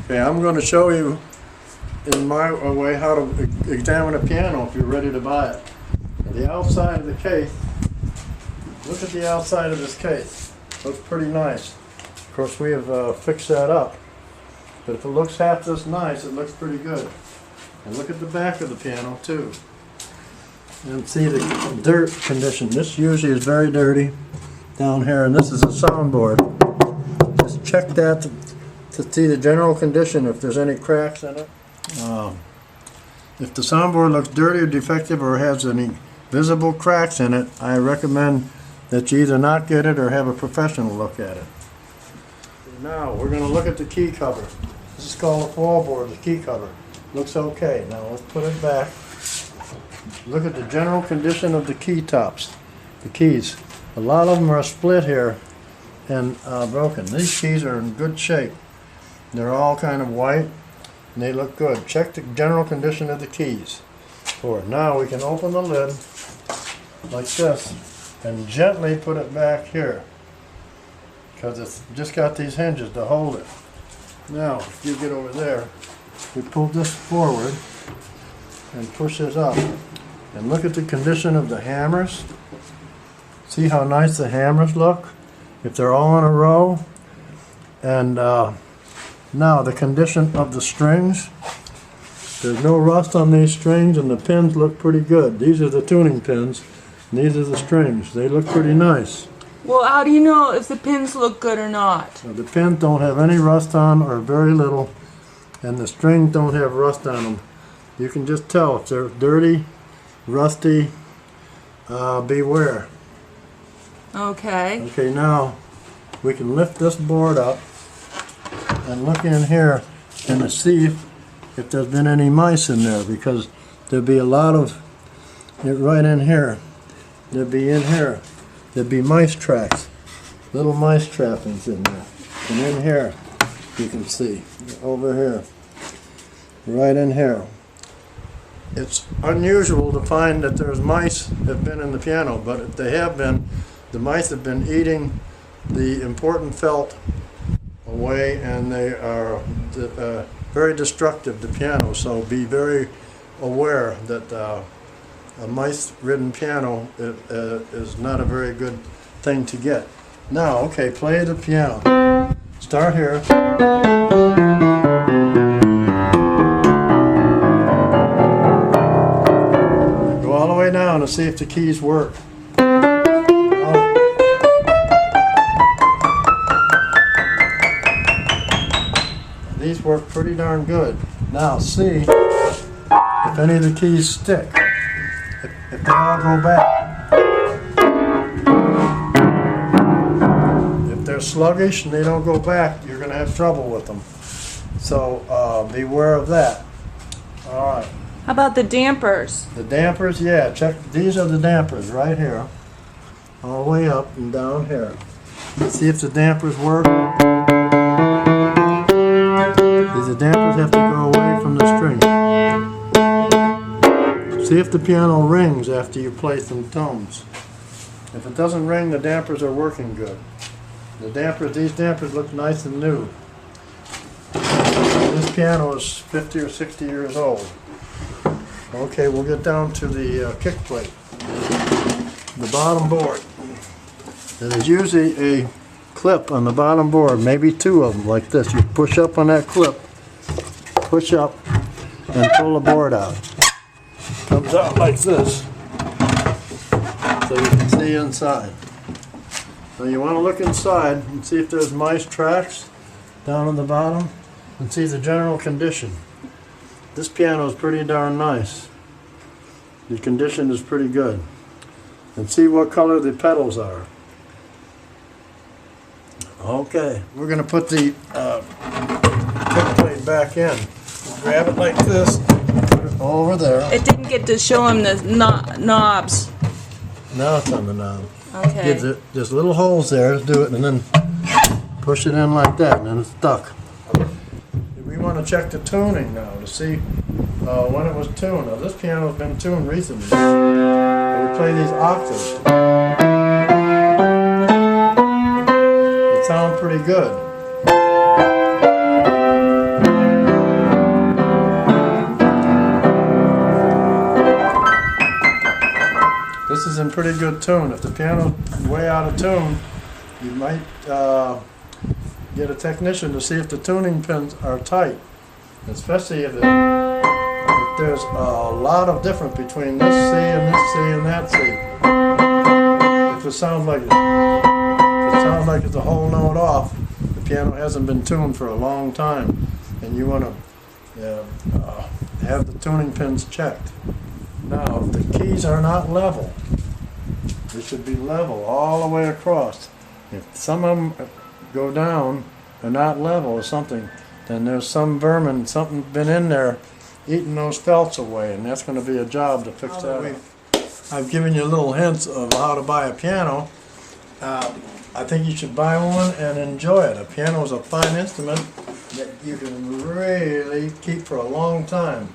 Okay, I'm going to show you in my way how to examine a piano if you're ready to buy it. The outside of the case, look at the outside of this case. Looks pretty nice. Of course, we have fixed that up, but if it looks half this nice, it looks pretty good. And look at the back of the piano too. And see the dirt condition. This usually is very dirty down here, and this is a soundboard. Just check that to see the general condition, if there's any cracks in it. If the soundboard looks dirty or defective or has any visible cracks in it, I recommend that you either not get it or have a professional look at it. Now we're going to look at the key cover. This is called a floorboard, the key cover. Looks okay. Now let's put it back. Look at the general condition of the key tops, the keys. A lot of them are split here and broken. These keys are in good shape. They're all kind of white and they look good. Check the general condition of the keys. Now we can open the lid like this and gently put it back here because it's just got these hinges to hold it. Now if you get over there, we pull this forward and push this up and look at the condition of the hammers. See how nice the hammers look if they're all in a row. And now the condition of the strings. There's no rust on these strings and the pins look pretty good. These are the tuning pins and these are the strings. They look pretty nice. Well, how do you know if the pins look good or not? The pins don't have any rust on or very little, and the strings don't have rust on them. You can just tell if they're dirty, rusty, beware. Okay. Okay, now we can lift this board up and look in here and see if there's been any mice in there, because there'd be a lot of it right in here. There'd be in here. There'd be mice tracks, little mice trappings in there. And in here, you can see, over here, right in here. It's unusual to find that there's mice have been in the piano, but if they have been, the mice have been eating the important felt away, and they are very destructive to piano. So be very aware that a mice-ridden piano is not a very good thing to get. Now, okay, play the piano. Start here. Go all the way down to see if the keys work. These work pretty darn good. Now see if any of the keys stick. If they all go back. If they're sluggish and they don't go back, you're going to have trouble with them. So beware of that. All right. How about the dampers? The dampers, yeah. Check. These are the dampers right here, all the way up and down here. Let's see if the dampers work. The dampers have to go away from the string. See if the piano rings after you play some tones. If it doesn't ring, the dampers are working good. These dampers look nice and new. This piano is 50 or 60 years old. Okay, we'll get down to the kick plate. The bottom board. There's usually a clip on the bottom board, maybe two of them like this. You push up on that clip, push up, and pull the board out. Comes out like this, so you can see inside. Now you want to look inside and see if there's mice tracks down on the bottom and see the general condition. This piano is pretty darn nice. The condition is pretty good. And see what color the pedals are. Okay, we're going to put the kick plate back in. Grab it like this, put it over there. It didn't get to show him the knobs. Now it's on the knob. Okay. Gives it just little holes there. Let's do it and then push it in like that, and then it's stuck. We want to check the tuning now to see when it was tuned. Now this piano has been tuned recently. And we play these octaves. It sounds pretty good. this is in pretty good tune. If the piano's way out of tune, you might get a technician to see if the tuning pins are tight, especially if there's a lot of difference between this C and this C and that C. If it sounds like it's a whole note off, the piano hasn't been tuned for a long time, and you want to have the tuning pins checked. Now, if the keys are not level, they should be level all the way across. If some of them go down, they're not level or something, then there's some vermin, something been in there eating those felts away, and that's going to be a job to fix that. I've given you little hints of how to buy a piano. I think you should buy one and enjoy it. A piano is a fine instrument that you can really keep for a long time.